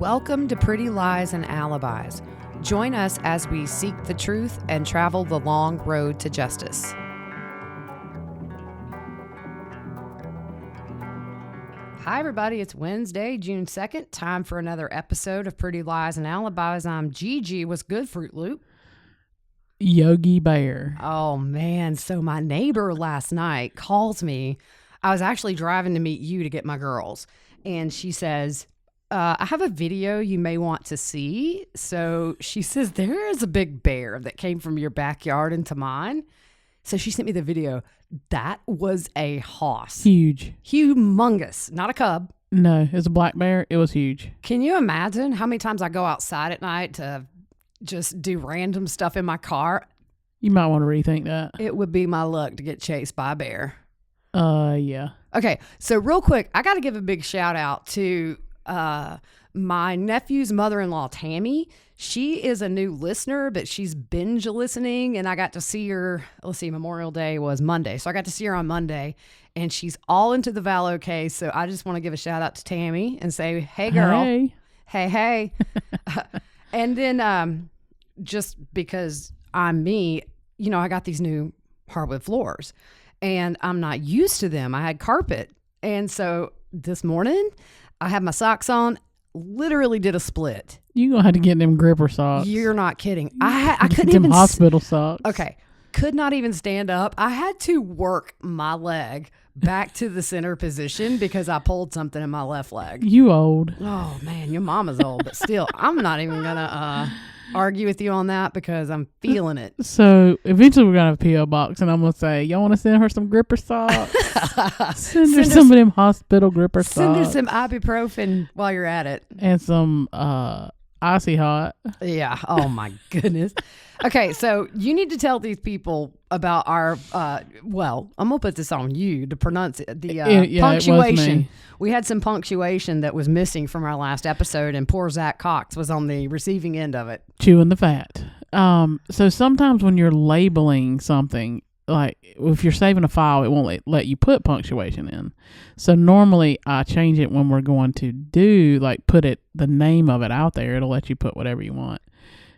Welcome to Pretty Lies and Alibis. Join us as we seek the truth and travel the long road to justice. Hi, everybody. It's Wednesday, June 2nd. Time for another episode of Pretty Lies and Alibis. I'm Gigi. What's good, Fruit Loop? Yogi Bear. Oh, man. So my neighbor last night calls me. I was actually driving to meet you to get my girls. And she says, I have a video you may want to see. So she says, there is a big bear that came from your backyard into mine. So she sent me the video. That was a hoss. Huge. Humongous. Not a cub. No, it was a black bear. It was huge. Can you imagine how many times I go outside at night to just do random stuff in my car? You might want to rethink that. It would be my luck to get chased by a bear. Yeah. Okay, so real quick, I got to give a big shout out to my nephew's mother-in-law, Tammy. She is a new listener, but she's binge listening, and I got to see her. Let's see, Memorial Day was Monday, so I got to see her on Monday, and she's all into the Vallow case. So I just want to give a shout out to Tammy and say, "Hey, girl, hey." And then just because I'm me, you know, I got these new hardwood floors, and I'm not used to them. I had carpet, and so this morning I had my socks on. Literally did a split. You gonna have to get them gripper socks. You're not kidding. I couldn't them even hospital socks. Okay, could not even stand up. I had to work my leg back to the center position because I pulled something in my left leg. You old. Oh man, your mama's old, but still, I'm not even gonna argue with you on that because I'm feeling it. So eventually we're gonna have a P.O. box, and I'm gonna say, y'all want to send her some gripper socks? send her some of them hospital gripper socks. Send her some ibuprofen while you're at it, and some icy hot. Yeah. Oh my goodness. Okay, so you need to tell these people about our. Well, I'm gonna put this on you to pronounce it. The punctuation. It was me. We had some punctuation that was missing from our last episode, and poor Zach Cox was on the receiving end of it. Chewing the fat. So sometimes when you're labeling something, like if you're saving a file, it won't let you put punctuation in. So normally I change it when we're going to put the name of it out there. It'll let you put whatever you want.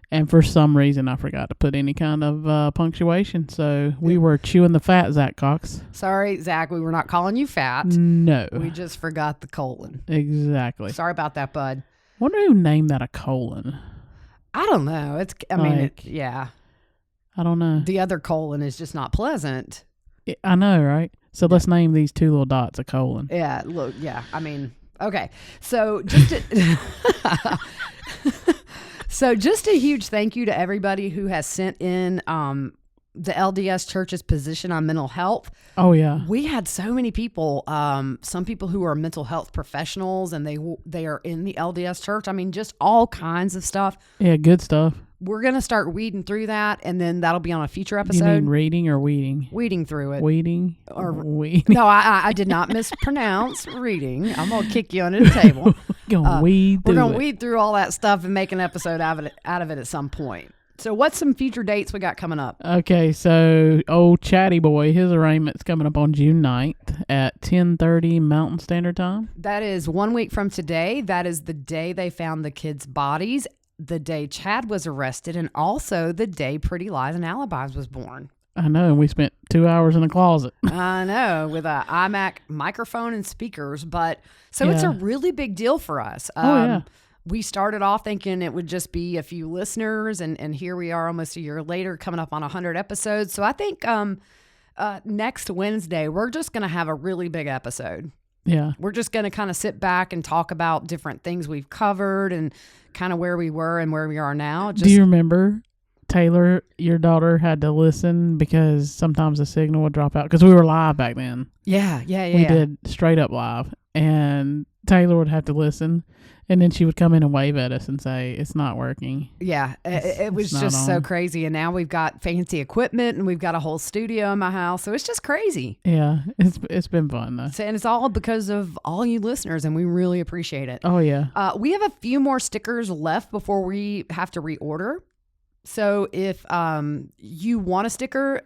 And for some reason, I forgot to put any kind of punctuation. So we were chewing the fat, Zach Cox. Sorry, Zach, we were not calling you fat. No. We just forgot the colon. Exactly. Sorry about that, bud. Wonder who named that a colon. I don't know. Yeah. I don't know. The other colon is just not pleasant. I know, right? So let's name these two little dots a colon. Yeah, look, yeah. I mean, okay. So just a huge thank you to everybody who has sent in the LDS Church's position on mental health. Oh, yeah. We had so many people, some people who are mental health professionals, and they are in the LDS Church. I mean, just all kinds of stuff. Yeah, good stuff. We're going to start weeding through that, and then that'll be on a future episode. You mean reading or weeding? Weeding through it. Weeding? Or weeding? No, I did not mispronounce reading. I'm going to kick you under the table. We're going to weed through all that stuff and make an episode out of it at some point. So what's some future dates we got coming up? Okay, so old Chatty Boy, his arraignment's coming up on June 9th at 10:30 Mountain Standard Time. That is 1 week from today. That is the day they found the kids' bodies, the day Chad was arrested, and also the day Pretty Lies and Alibis was born. I know, and we spent 2 hours in a closet. I know, with an iMac microphone and speakers, but so It's a really big deal for us. Yeah. We started off thinking it would just be a few listeners, and here we are almost a year later coming up on 100 episodes. So I think next Wednesday, we're just going to have a really big episode. Yeah. We're just going to kind of sit back and talk about different things we've covered and kind of where we were and where we are now. Do you remember Taylor, your daughter, had to listen because sometimes the signal would drop out because we were live back then. Yeah. We did straight up live, and Taylor would have to listen, and then she would come in and wave at us and say, it's not working. Yeah, it was just so crazy. And now we've got fancy equipment, and we've got a whole studio in my house. So it's just crazy. Yeah, it's been fun, though. And it's all because of all you listeners, and we really appreciate it. Oh, yeah. We have a few more stickers left before we have to reorder. So if you want a sticker,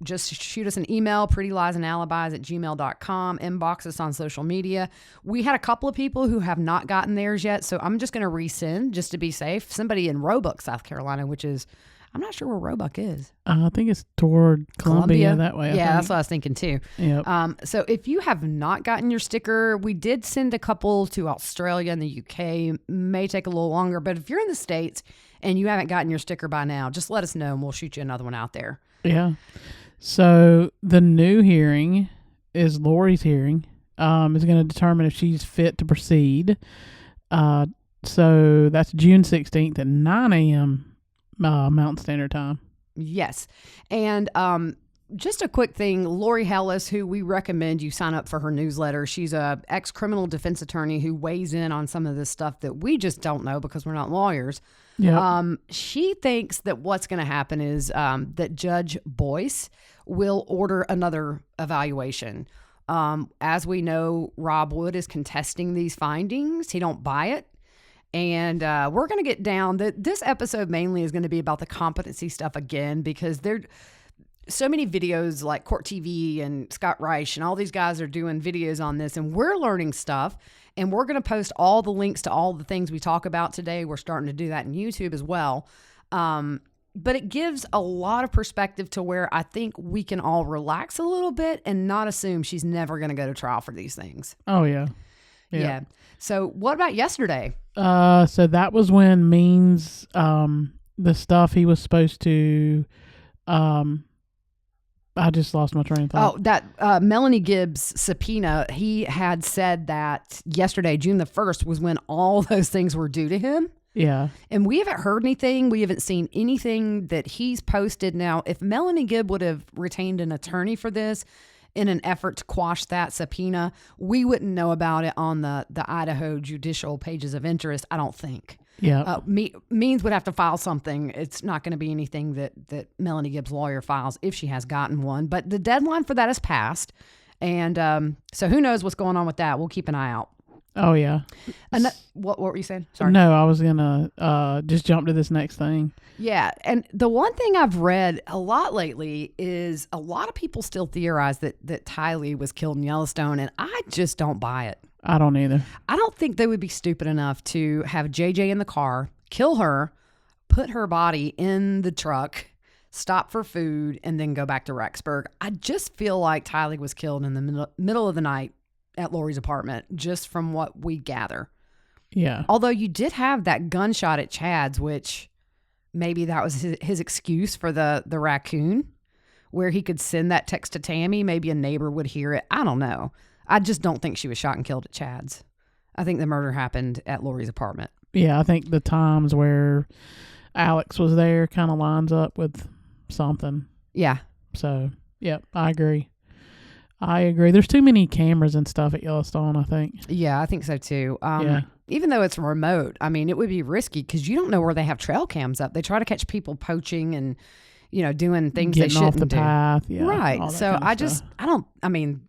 just shoot us an email, prettyliesandalibis@gmail.com, inbox us on social media. We had a couple of people who have not gotten theirs yet, so I'm just going to resend just to be safe. Somebody in Roebuck, South Carolina, which is, I'm not sure where Roebuck is. I think it's toward Columbia that way. Yeah, that's what I was thinking too. Yep. So if you have not gotten your sticker, we did send a couple to Australia and the UK. May take a little longer, but if you're in the States and you haven't gotten your sticker by now, just let us know and we'll shoot you another one out there. Yeah. So the new hearing is Lori's hearing. Is going to determine if she's fit to proceed. So that's June 16th at 9 a.m. Mountain Standard Time. Yes. And just a quick thing, Lori Hellis, who we recommend you sign up for her newsletter. She's a ex-criminal defense attorney who weighs in on some of this stuff that we just don't know because we're not lawyers. Yep. She thinks that what's going to happen is that Judge Boyce will order another evaluation. As we know, Rob Wood is contesting these findings. He don't buy it. And we're going to get down. This episode mainly is going to be about the competency stuff again, because there so many videos like Court TV and Scott Reich and all these guys are doing videos on this, and we're learning stuff. And we're going to post all the links to all the things we talk about today. We're starting to do that in YouTube as well. But it gives a lot of perspective to where I think we can all relax a little bit and not assume she's never going to go to trial for these things. Oh, yeah. Yeah. So what about yesterday? So that was when Means, the stuff he was supposed to, I just lost my train of thought. Oh, that Melanie Gibbs subpoena, he had said that yesterday, June the 1st, was when all those things were due to him. Yeah. And we haven't heard anything. We haven't seen anything that he's posted. Now, if Melanie Gibb would have retained an attorney for this in an effort to quash that subpoena, we wouldn't know about it on the Idaho judicial pages of interest, I don't think. Yeah. Means would have to file something. It's not going to be anything that Melanie Gibbs' lawyer files if she has gotten one. But the deadline for that has passed. And so who knows what's going on with that. We'll keep an eye out. Oh, yeah. And what were you saying? Sorry. No, I was going to just jump to this next thing. Yeah. And the one thing I've read a lot lately is a lot of people still theorize that Ty Lee was killed in Yellowstone, and I just don't buy it. I don't either. I don't think they would be stupid enough to have JJ in the car, kill her, put her body in the truck, stop for food, and then go back to Rexburg. I just feel like Ty Lee was killed in the middle of the night at Lori's apartment, just from what we gather. Yeah. Although you did have that gunshot at Chad's, which maybe that was his excuse for the raccoon, where he could send that text to Tammy. Maybe a neighbor would hear it. I don't know. I just don't think she was shot and killed at Chad's. I think the murder happened at Lori's apartment. Yeah, I think the times where Alex was there kind of lines up with something. Yeah. So, yep, I agree. There's too many cameras and stuff at Yellowstone, I think. Yeah, I think so too. Yeah. Even though it's remote, I mean, it would be risky because you don't know where they have trail cams up. They try to catch people poaching and, doing things Getting they shouldn't off the do. path. Yeah, right. So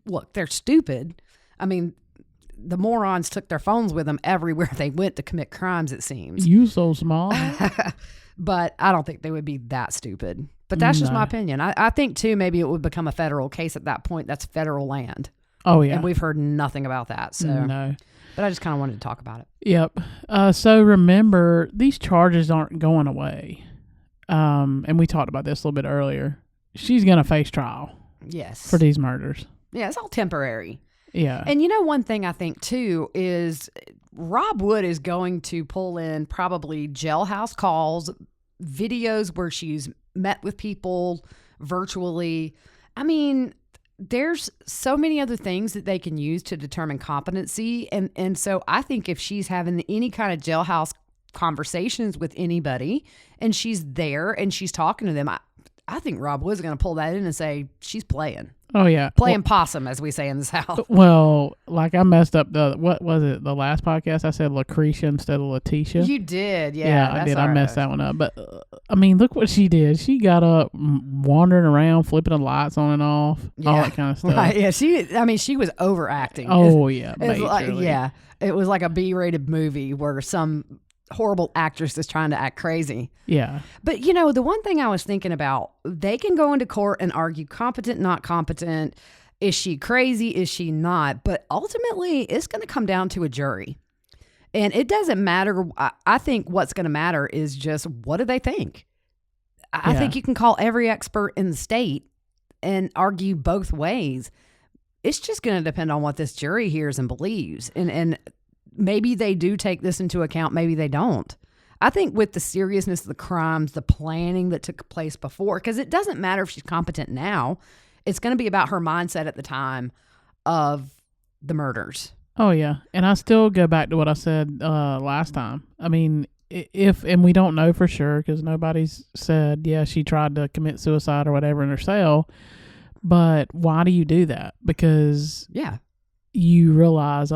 look, they're stupid. I mean, the morons took their phones with them everywhere they went to commit crimes, it seems. You so small. But I don't think they would be that stupid. But that's just my opinion. I think, too, maybe it would become a federal case at that point. That's federal land. Oh, yeah. And we've heard nothing about that. So no. But I just kind of wanted to talk about it. Yep. So remember, these charges aren't going away. And we talked about this a little bit earlier. She's going to face trial. Yes. For these murders. Yeah, it's all temporary. Yeah. And one thing I think, too, is Rob Wood is going to pull in probably jailhouse calls, videos where she's met with people virtually. I mean, there's so many other things that they can use to determine competency. And so I think if she's having any kind of jailhouse conversations with anybody and she's there and she's talking to them, I think Rob Wood's going to pull that in and say she's playing. Oh, yeah. Playing possum, as we say in the South. Well, like I messed up what was it? The last podcast I said Lucretia instead of Letitia. You did. Yeah, I did. I messed that one up. But, I mean, look what she did. She got up wandering around, flipping the lights on and off, all that kind of stuff. Right. Yeah, she was overacting. Oh, yeah. It was like a B-rated movie where some horrible actress is trying to act crazy. Yeah. But, the one thing I was thinking about, they can go into court and argue competent, not competent. Is she crazy? Is she not? But ultimately, it's going to come down to a jury. And it doesn't matter. I think what's going to matter is just what do they think? I think you can call every expert in the state and argue both ways. It's just going to depend on what this jury hears and believes. And maybe they do take this into account. Maybe they don't. I think with the seriousness of the crimes, the planning that took place before, because it doesn't matter if she's competent now. It's going to be about her mindset at the time of the murders. Oh, yeah. And I still go back to what I said last time. I mean, and we don't know for sure because nobody's said, she tried to commit suicide or whatever in her cell. But why do you do that? Because you realize,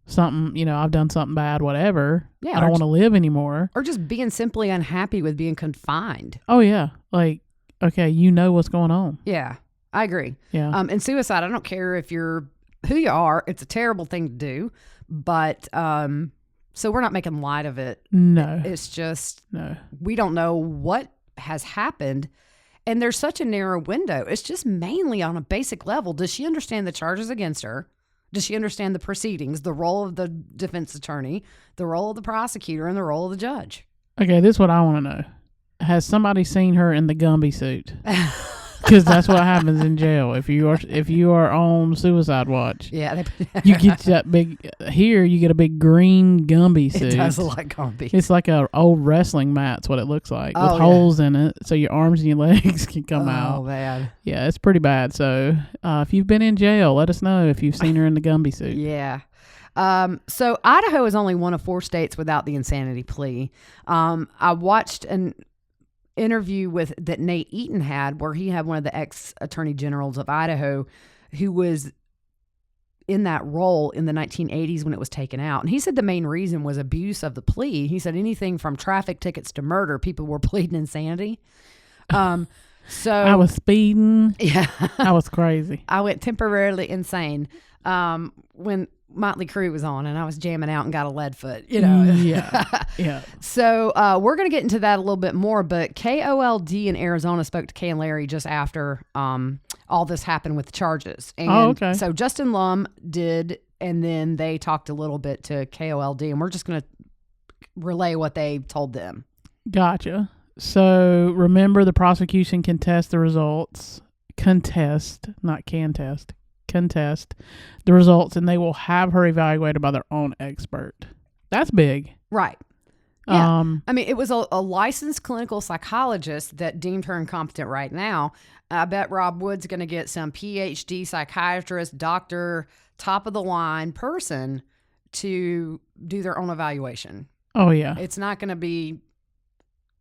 something, I've done something bad, whatever. Yeah, I don't want to live anymore. Or just being simply unhappy with being confined. Oh, yeah. Like, okay, what's going on. Yeah, I agree. Yeah. And suicide, I don't care if you're who you are. It's a terrible thing to do. But so we're not making light of it. No. It's just we don't know what has happened. And there's such a narrow window. It's just mainly on a basic level. Does she understand the charges against her? Does she understand the proceedings, the role of the defense attorney, the role of the prosecutor, and the role of the judge? Okay, this is what I want to know. Has somebody seen her in the Gumby suit? Because that's what happens in jail if you are on suicide watch. Yeah, you get that big. Here you get a big green Gumby suit. It does look like Gumby. It's like an old wrestling mat's what it looks like with holes in it, so your arms and your legs can come out. Oh man, yeah, it's pretty bad. So if you've been in jail, let us know if you've seen her in the Gumby suit. Yeah. So Idaho is only one of 4 states without the insanity plea. I watched an interview that Nate Eaton had where he had one of the ex-attorney generals of Idaho who was in that role in the 1980s when it was taken out. And he said the main reason was abuse of the plea. He said anything from traffic tickets to murder, people were pleading insanity. So I was speeding. Yeah. I was crazy. I went temporarily insane when Motley Crue was on and I was jamming out and got a lead foot, Yeah. So we're going to get into that a little bit more, but KOLD in Arizona spoke to Kay and Larry just after all this happened with the charges. And okay. So Justin Lum did, and then they talked a little bit to KOLD, and we're just going to relay what they told them. Gotcha. So remember, the prosecution can test the results. Contest the results, and they will have her evaluated by their own expert. That's big. Right. Yeah. I mean, it was a licensed clinical psychologist that deemed her incompetent right now. I bet Rob Wood's going to get some PhD psychiatrist, doctor, top of the line person to do their own evaluation. Oh, yeah. It's not going to be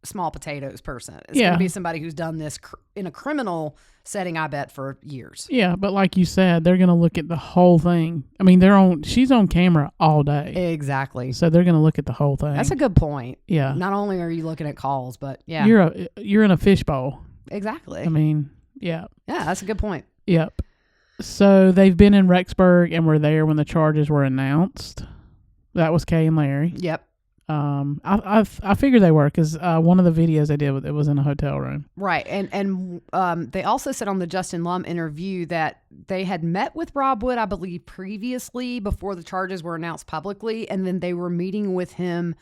small potatoes person. It's going to be somebody who's done this in a criminal setting, I bet, for years. Yeah, but like you said, they're going to look at the whole thing. I mean, she's on camera all day. Exactly. So they're going to look at the whole thing. That's a good point. Yeah. Not only are you looking at calls, but yeah. You're in a fishbowl. Exactly. I mean, yeah. Yeah, that's a good point. Yep. So they've been in Rexburg and were there when the charges were announced. That was Kay and Larry. Yep. I figured they were because one of the videos they did, it was in a hotel room. Right. And they also said on the Justin Lum interview that they had met with Rob Wood, I believe, previously before the charges were announced publicly. And then they were meeting with him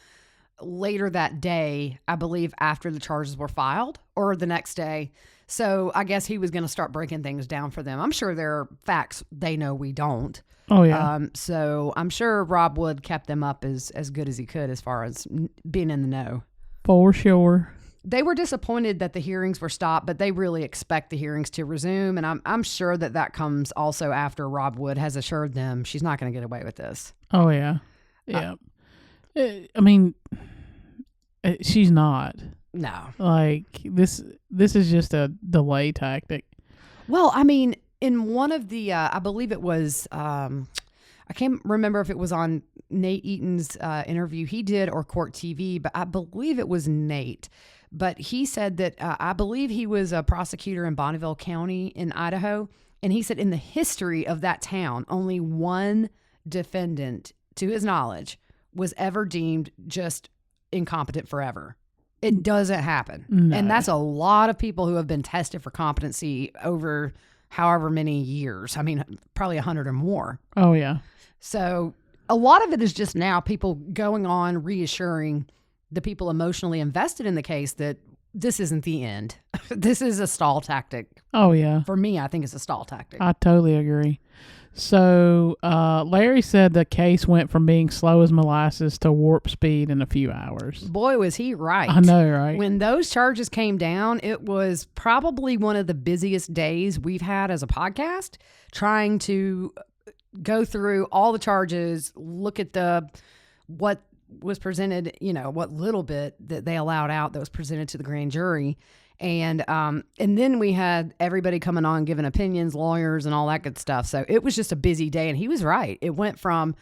later that day, I believe, after the charges were filed or the next day. So I guess he was going to start breaking things down for them. I'm sure there are facts they know we don't. Oh, yeah. So I'm sure Rob Wood kept them up as good as he could as far as being in the know. For sure. They were disappointed that the hearings were stopped, but they really expect the hearings to resume. And I'm sure that comes also after Rob Wood has assured them she's not going to get away with this. Oh, yeah. Yeah. I mean, she's not. No. Like, this is just a delay tactic. Well, I mean, in one of the, I believe it was, I can't remember if it was on Nate Eaton's interview he did or Court TV, but I believe it was Nate. But he said that I believe he was a prosecutor in Bonneville County in Idaho. And he said in the history of that town, only one defendant, to his knowledge, was ever deemed just incompetent forever. It doesn't happen. No. And that's a lot of people who have been tested for competency over however many years. I mean, probably 100 or more. Oh, yeah. So a lot of it is just now people going on reassuring the people emotionally invested in the case that this isn't the end. This is a stall tactic. Oh, yeah. For me, I think it's a stall tactic. I totally agree. So Larry said the case went from being slow as molasses to warp speed in a few hours. Boy, was he right. I know, right? When those charges came down, it was probably one of the busiest days we've had as a podcast, trying to go through all the charges, look at what was presented, what little bit that they allowed out that was presented to the grand jury. And then we had everybody coming on, giving opinions, lawyers, and all that good stuff. So it was just a busy day, and he was right. It went from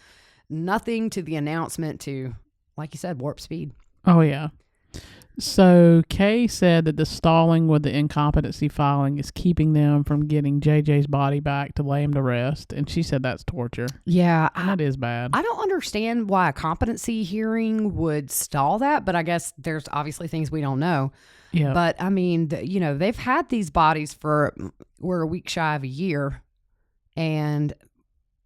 nothing to the announcement to, like you said, warp speed. Oh, yeah. So Kay said that the stalling with the incompetency filing is keeping them from getting JJ's body back to lay him to rest. And she said that's torture. Yeah. That is bad. I don't understand why a competency hearing would stall that, but I guess there's obviously things we don't know. Yeah. But I mean, they've had these bodies we're a week shy of a year. And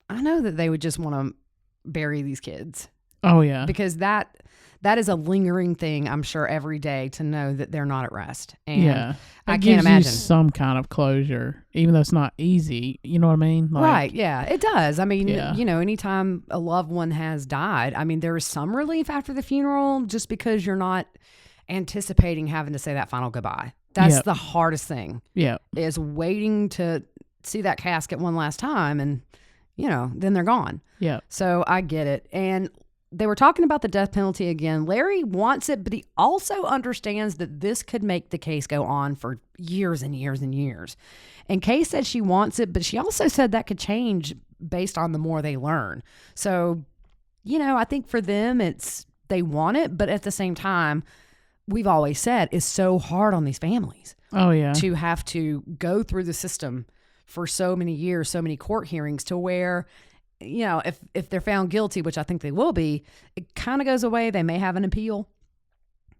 I know that they would just want to bury these kids. Oh, yeah. Because that is a lingering thing, I'm sure, every day to know that they're not at rest. And yeah. I can't imagine. Some kind of closure, even though it's not easy. You know what I mean? Right. Yeah, it does. I mean, Yeah. Anytime a loved one has died, I mean, there is some relief after the funeral just because you're not anticipating having to say that final goodbye. That's the hardest thing. Yeah. Is waiting to see that casket one last time and, then they're gone. Yeah. So I get it. And they were talking about the death penalty again. Larry wants it, but he also understands that this could make the case go on for years and years and years. And Kay said she wants it, but she also said that could change based on the more they learn. So, I think for them, they want it, but at the same time, we've always said it's so hard on these families. Oh, yeah. To have to go through the system for so many years, so many court hearings to where, if they're found guilty, which I think they will be, it kind of goes away. They may have an appeal,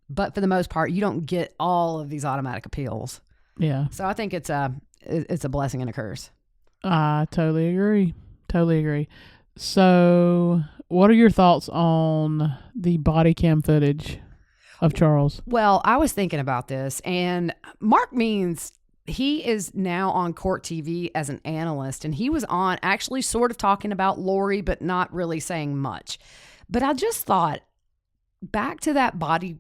but for the most part, you don't get all of these automatic appeals. Yeah. So I think it's a blessing and a curse. I totally agree. So what are your thoughts on the body cam footage of Charles? Well, I was thinking about this, and Mark Means, he is now on court TV as an analyst, and he was on actually sort of talking about Lori, but not really saying much. But I just thought back to that body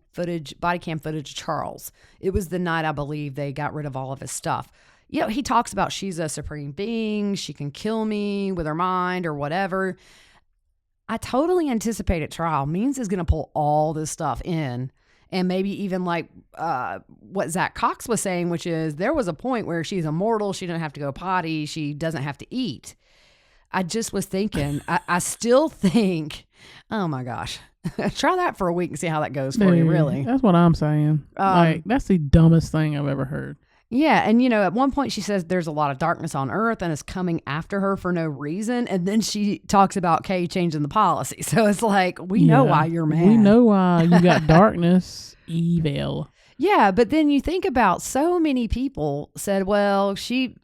cam footage of Charles. It was the night, I believe, they got rid of all of his stuff. He talks about she's a supreme being. She can kill me with her mind or whatever. I totally anticipate at trial, Means is going to pull all this stuff in. And maybe even like what Zach Cox was saying, which is there was a point where she's immortal. She doesn't have to go potty. She doesn't have to eat. I just was thinking, I still think, oh my gosh, try that for a week and see how that goes for you, really. That's what I'm saying. That's the dumbest thing I've ever heard. Yeah. And, at one point she says there's a lot of darkness on earth and it's coming after her for no reason. And then she talks about Kay changing the policy. So it's like, we know why you're mad. We know why you got darkness, evil. Yeah. But then you think about so many people said, well,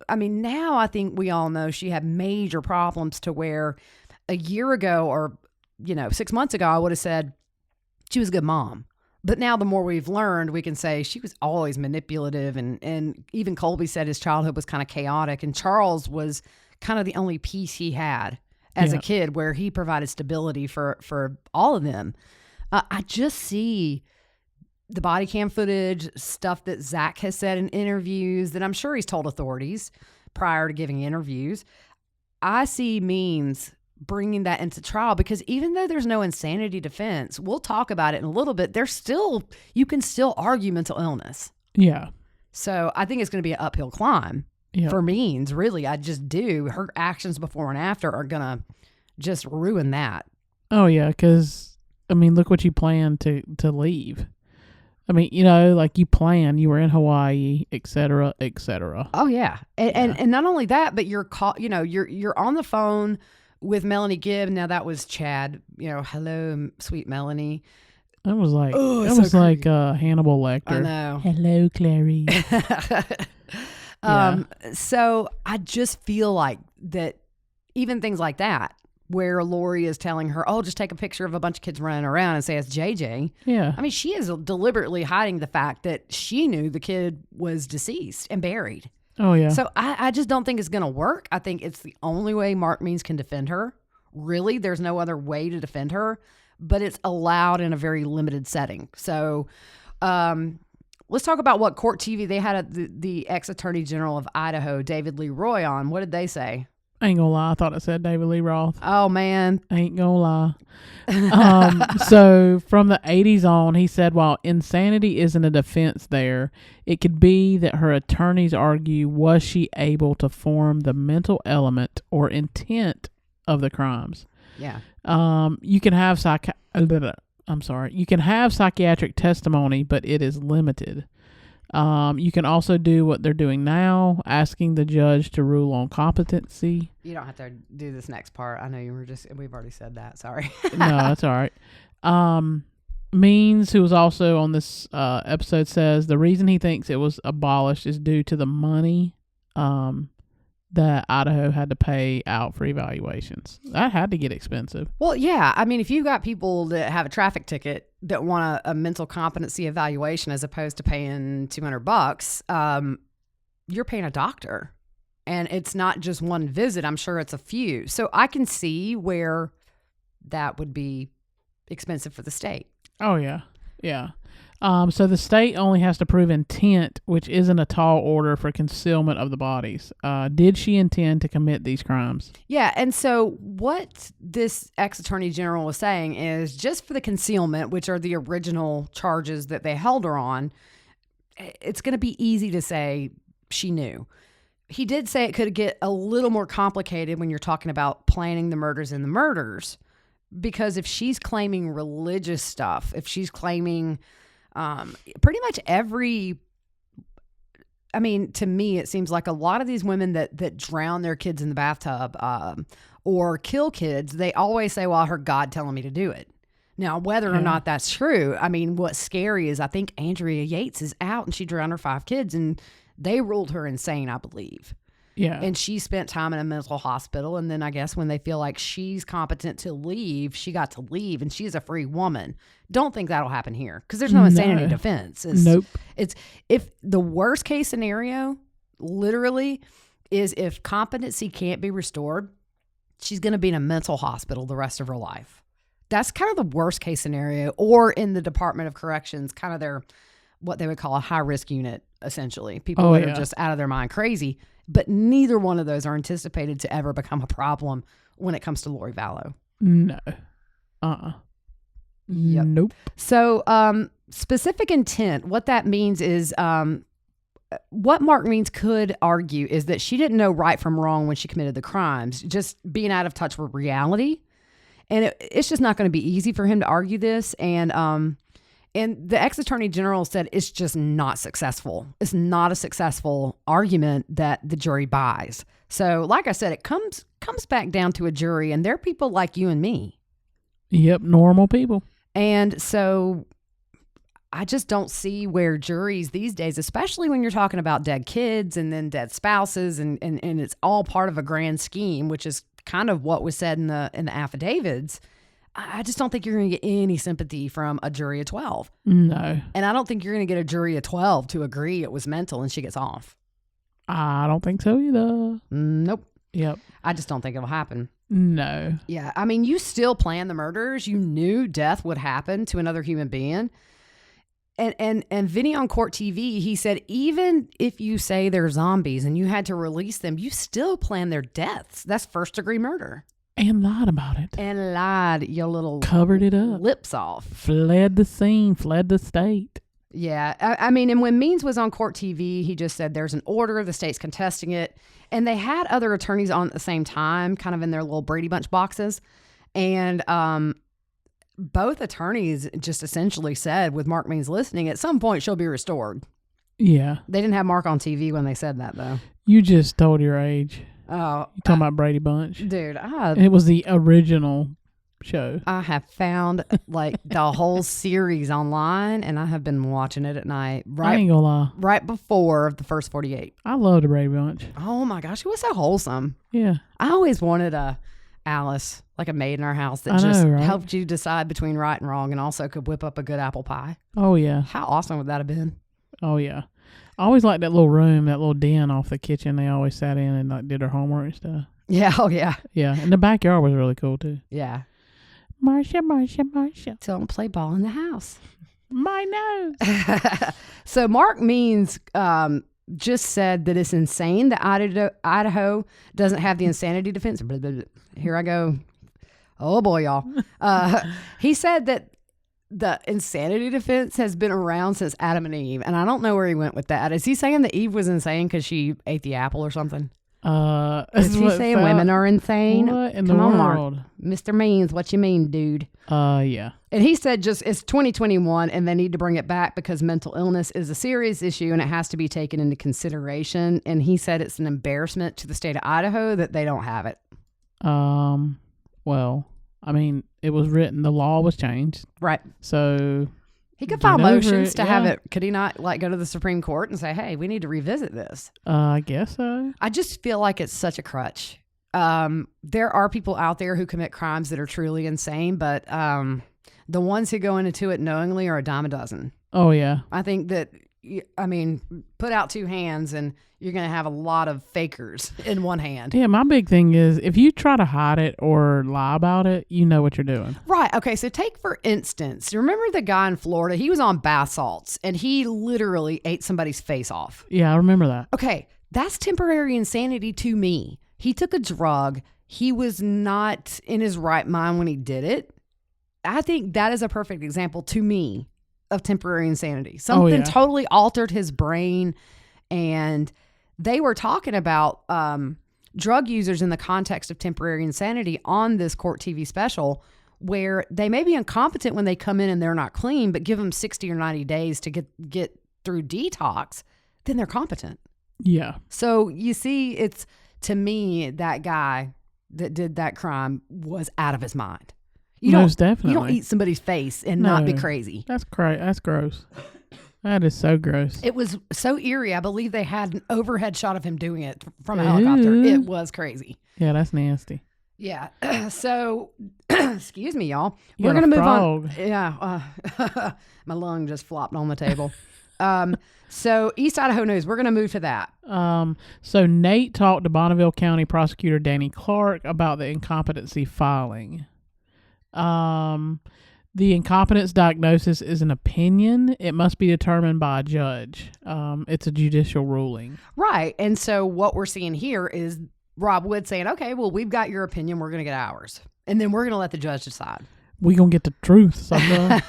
now I think we all know she had major problems to where a year ago or, 6 months ago, I would have said she was a good mom. But now the more we've learned, we can say she was always manipulative. And even Colby said his childhood was kind of chaotic. And Charles was kind of the only piece he had as a kid where he provided stability for all of them. I just see the body cam footage, stuff that Zach has said in interviews that I'm sure he's told authorities prior to giving interviews. I see Means bringing that into trial because even though there's no insanity defense, we'll talk about it in a little bit. You can still argue mental illness. Yeah. So I think it's going to be an uphill climb for Means. Really, I just do. Her actions before and after are going to just ruin that. Oh yeah. Cause look what you planned to leave. You planned, you were in Hawaii, et cetera, et cetera. Oh yeah. And not only that, but you're on the phone with Melanie Gibb, now that was Chad. Hello, sweet Melanie. It was like Hannibal Lecter. I know. Hello, Clary. So I just feel like that even things like that, where Lori is telling her, oh, just take a picture of a bunch of kids running around and say it's JJ. Yeah. I mean, she is deliberately hiding the fact that she knew the kid was deceased and buried. Oh, yeah. So I just don't think it's going to work. I think it's the only way Mark Means can defend her. Really, there's no other way to defend her, but it's allowed in a very limited setting. So let's talk about what court TV they had the ex-attorney general of Idaho, David Lee Roy, on. What did they say? I ain't gonna lie. I thought it said David Lee Roth. Oh, man. I ain't gonna lie. So from the 80s on, he said, while insanity isn't a defense there, it could be that her attorneys argue, was she able to form the mental element or intent of the crimes? Yeah. You can have psychiatric testimony, but it is limited. You can also do what they're doing now, asking the judge to rule on competency. You don't have to do this next part. I know we've already said that. Sorry. No, that's all right. Means, who was also on this episode, says the reason he thinks it was abolished is due to the money that Idaho had to pay out for evaluations. That had to get expensive. Well, yeah. I mean, if you've got people that have a traffic ticket that want a mental competency evaluation as opposed to paying $200, you're paying a doctor. And it's not just one visit. I'm sure it's a few. So I can see where that would be expensive for the state. Oh, yeah. Yeah. So the state only has to prove intent, which isn't a tall order for concealment of the bodies. Did she intend to commit these crimes? Yeah, and so what this ex-attorney general was saying is just for the concealment, which are the original charges that they held her on, it's going to be easy to say she knew. He did say it could get a little more complicated when you're talking about planning the murders and the murders, because if she's claiming religious stuff, if she's claiming pretty much to me, it seems like a lot of these women that drown their kids in the bathtub or kill kids, they always say, well, I heard God telling me to do it. Now, whether or not that's true, I mean, what's scary is I think Andrea Yates is out and she drowned her 5 kids and they ruled her insane, I believe. Yeah. And she spent time in a mental hospital. And then I guess when they feel like she's competent to leave, she got to leave and she's a free woman. Don't think that'll happen here because there's no insanity defense. Nope. It's if the worst case scenario literally is if competency can't be restored, she's going to be in a mental hospital the rest of her life. That's kind of the worst case scenario, or in the Department of Corrections, kind of their, what they would call a high risk unit, essentially. People that are just out of their mind crazy. But neither one of those are anticipated to ever become a problem when it comes to Lori Vallow. No. Yep. Nope. So specific intent, what that means is what Mark Means could argue is that she didn't know right from wrong when she committed the crimes, just being out of touch with reality. And it's just not going to be easy for him to argue this. And the ex-attorney general said it's just not successful. It's not a successful argument that the jury buys. So like I said, it comes back down to a jury, and they're people like you and me. Yep, normal people. And so I just don't see where juries these days, especially when you're talking about dead kids and then dead spouses, and it's all part of a grand scheme, which is kind of what was said in the affidavits. I just don't think you're going to get any sympathy from a jury of 12. No. And I don't think you're going to get a jury of 12 to agree it was mental and she gets off. I don't think so either. Nope. Yep. I just don't think it'll happen. No. Yeah. I mean, you still planned the murders. You knew death would happen to another human being. And Vinny on Court TV, he said, even if you say they're zombies and you had to release them, you still planned their deaths. That's first degree murder. And lied about it. And lied your little... Covered it up. Lips off. Fled the scene. Fled the state. Yeah. I mean, and when Means was on Court TV, he just said there's an order. The state's contesting it. And they had other attorneys on at the same time, kind of in their little Brady Bunch boxes. And both attorneys just essentially said, with Mark Means listening, at some point she'll be restored. Yeah. They didn't have Mark on TV when they said that, though. You just told your age. Oh, You talking about Brady Bunch? dude, It was the original show. I have found like the whole series online, and I have been watching it at night I ain't gonna lie. right before the first 48. I love the Brady Bunch. Oh my gosh, it was so wholesome. Yeah. I always wanted a Alice, like a maid in our house that I just know, right? helped you decide between right and wrong, and also could whip up a good apple pie. Oh, yeah. How awesome would that have been? Oh, yeah. I always liked that little room, that little den off the kitchen. They always sat in and like did their homework and stuff. Yeah, oh yeah, Yeah. And the backyard was really cool, too. yeah. Marsha. Don't play ball in the house. My nose. So Mark Means just said that it's insane that Idaho doesn't have the insanity defense. Blah, blah, blah. Here I go. Oh boy, y'all. He said that the insanity defense has been around since Adam and Eve, and I don't know where he went with that. Is he saying that Eve was insane because she ate the apple or something? Is he saying women are insane? What in Come the on, world? Mark. Mr. Means, what you mean, dude? Yeah. And he said just it's 2021 and they need to bring it back because mental illness is a serious issue and it has to be taken into consideration. And he said it's an embarrassment to the state of Idaho that they don't have it. Well, I mean, it was written. The law was changed. Right. So he could file motions to have yeah. it. Could he not like go to the Supreme Court and say, hey, we need to revisit this? I guess so. I just feel like it's such a crutch. There are people out there who commit crimes that are truly insane, but the ones who go into it knowingly are a dime a dozen. Oh, yeah. I think that, I mean, put out two hands and you're going to have a lot of fakers in one hand. Yeah, my big thing is if you try to hide it or lie about it, you know what you're doing. Right. Okay. So take, for instance, you remember the guy in Florida? He was on bath salts and he literally ate somebody's face off. Yeah, I remember that. Okay. That's temporary insanity to me. He took a drug. He was not in his right mind when he did it. I think that is a perfect example to me of temporary insanity. Something totally altered his brain. And they were talking about drug users in the context of temporary insanity on this court TV special, where they may be incompetent when they come in and they're not clean, but give them 60 or 90 days to get through detox, then they're competent. Yeah. So you see, it's, to me, that guy that did that crime was out of his mind. Most definitely. You don't eat somebody's face and not be crazy. That's That's gross. That is so gross. It was so eerie. I believe they had an overhead shot of him doing it from a helicopter. It was crazy. Yeah, that's nasty. Yeah. So, excuse me, y'all. We're going to move on. Yeah. My lung just flopped on the table. So East Idaho News, we're going to move to that. So Nate talked to Bonneville County Prosecutor Danny Clark about the incompetency filing. The incompetence diagnosis is an opinion. It must be determined by a judge. It's a judicial ruling. Right. And so what we're seeing here is Rob Wood saying, okay, well, we've got your opinion. We're going to get ours. And then we're going to let the judge decide. We're going to get the truth, son.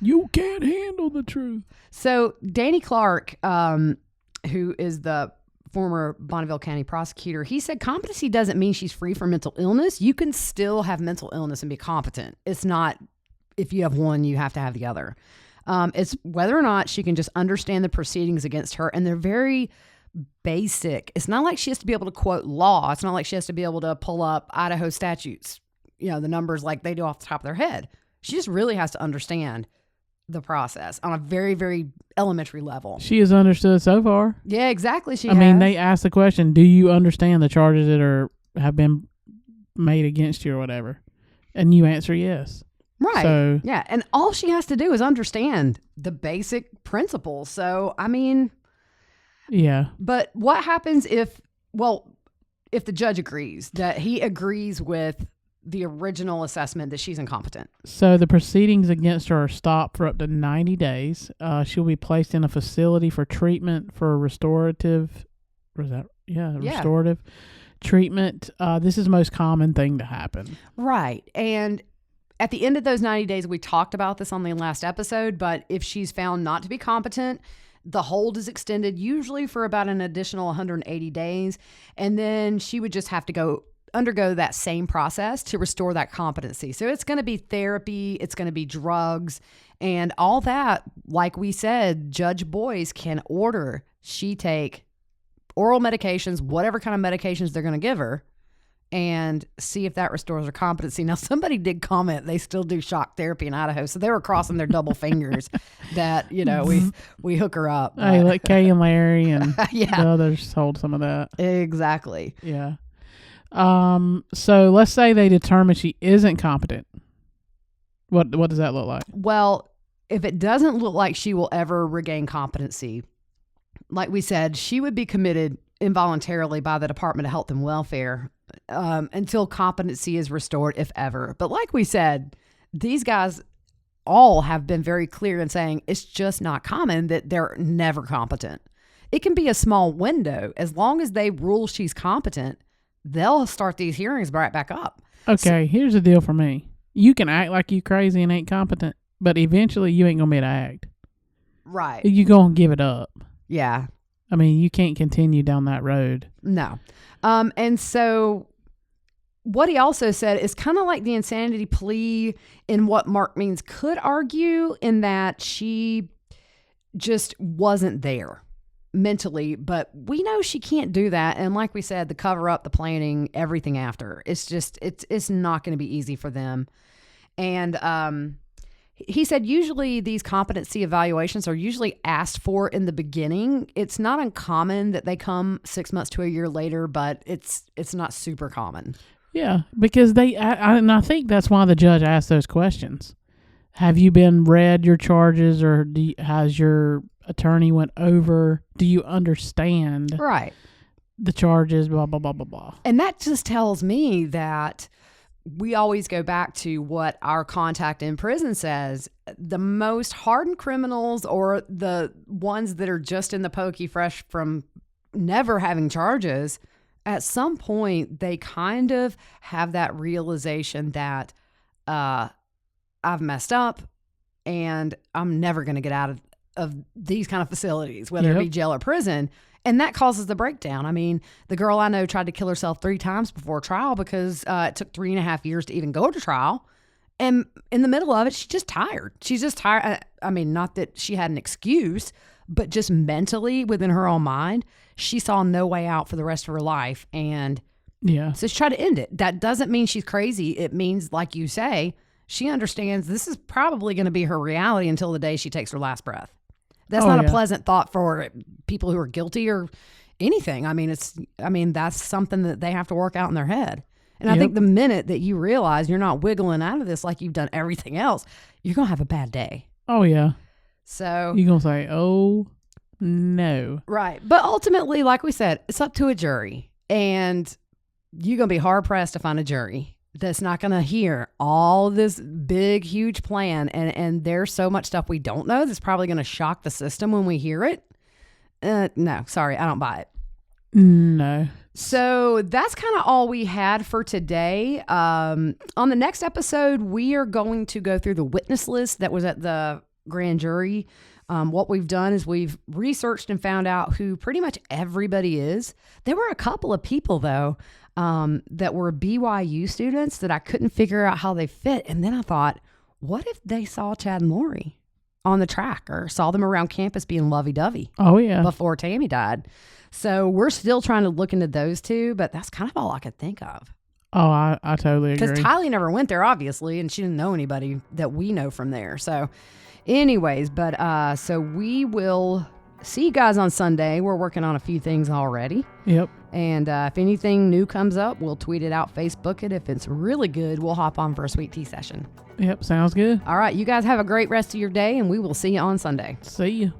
You can't handle the truth. So Danny Clark, who is the former Bonneville County prosecutor, he said competency doesn't mean she's free from mental illness. You can still have mental illness and be competent. It's not if you have one, you have to have the other. It's whether or not she can just understand the proceedings against her. And they're very basic. It's not like she has to be able to quote law. It's not like she has to be able to pull up Idaho statutes, the numbers like they do off the top of their head. She just really has to understand the process on a very, very elementary level. She has understood so far. Yeah, exactly. I mean, they asked the question, do you understand the charges that have been made against you or whatever? And you answer yes. Right. So, yeah. And all she has to do is understand the basic principles. So, I mean. Yeah. But what happens if the judge agrees, that he agrees with the original assessment that she's incompetent? So the proceedings against her are stopped for up to 90 days. She'll be placed in a facility for treatment for restorative. Restorative treatment. This is the most common thing to happen. Right. And at the end of those 90 days, we talked about this on the last episode, but if she's found not to be competent, the hold is extended usually for about an additional 180 days. And then she would just have to undergo that same process to restore that competency. So it's going to be therapy, it's going to be drugs, and all that, like we said, Judge Boyce can order she take oral medications, whatever kind of medications they're going to give her, and see if that restores her competency. Now, somebody did comment they still do shock therapy in Idaho, so they were crossing their double fingers that, we hook her up. Hey, like Kay and Larry and yeah, the others hold some of that. Exactly. Yeah. So let's say they determine she isn't competent. What does that look like? Well, if it doesn't look like she will ever regain competency, like we said, she would be committed involuntarily by the Department of Health and Welfare until competency is restored, if ever. But like we said, these guys all have been very clear in saying it's just not common that they're never competent. It can be a small window. As long as they rule she's competent, they'll start these hearings right back up. Okay, here's the deal for me. You can act like you crazy and ain't competent, but eventually you ain't going to be able to act. Right. You're going to give it up. Yeah. I mean, you can't continue down that road. No. And so what he also said is kind of like the insanity plea in what Mark Means could argue, in that she just wasn't there mentally, but we know she can't do that. And like we said, the cover up, the planning, everything after, it's just, it's not going to be easy for them. And he said usually these competency evaluations are usually asked for in the beginning. It's not uncommon that they come 6 months to a year later, but it's not super common. Yeah, because and I think that's why the judge asked those questions. Have you been read your charges, or has your attorney went over? Do you understand the charges? Blah, blah, blah, blah, blah. And that just tells me that we always go back to what our contact in prison says. The most hardened criminals, or the ones that are just in the pokey fresh from never having charges, at some point they kind of have that realization that I've messed up and I'm never going to get out of these kind of facilities, whether it be jail or prison. And that causes the breakdown. I mean, the girl I know tried to kill herself 3 times before trial because it took 3.5 years to even go to trial. And in the middle of it, she's just tired. She's just tired. I mean, not that she had an excuse, but just mentally within her own mind, she saw no way out for the rest of her life. And so she tried to end it. That doesn't mean she's crazy. It means, like you say, she understands this is probably going to be her reality until the day she takes her last breath. That's not a pleasant thought for people who are guilty or anything. I mean, that's something that they have to work out in their head. And I think the minute that you realize you're not wiggling out of this like you've done everything else, you're going to have a bad day. Oh, yeah. So you're going to say, oh, no. Right. But ultimately, like we said, it's up to a jury. And you're going to be hard-pressed to find a jury that's not going to hear all this big, huge plan. And there's so much stuff we don't know that's probably going to shock the system when we hear it. No, sorry, I don't buy it. No. So that's kind of all we had for today. On the next episode, we are going to go through the witness list that was at the grand jury. What we've done is we've researched and found out who pretty much everybody is. There were a couple of people, though, that were BYU students that I couldn't figure out how they fit. And then I thought, what if they saw Chad and Lori on the track or saw them around campus being lovey-dovey? Oh, yeah. Before Tammy died. So we're still trying to look into those two, but that's kind of all I could think of. Oh, I totally agree. Because Tylee never went there, obviously, and she didn't know anybody that we know from there. So anyways, but so we will see you guys on Sunday. We're working on a few things already. Yep. And if anything new comes up, we'll tweet it out, Facebook it. If it's really good, we'll hop on for a sweet tea session. Yep, sounds good. All right, you guys have a great rest of your day, and we will see you on Sunday. See you.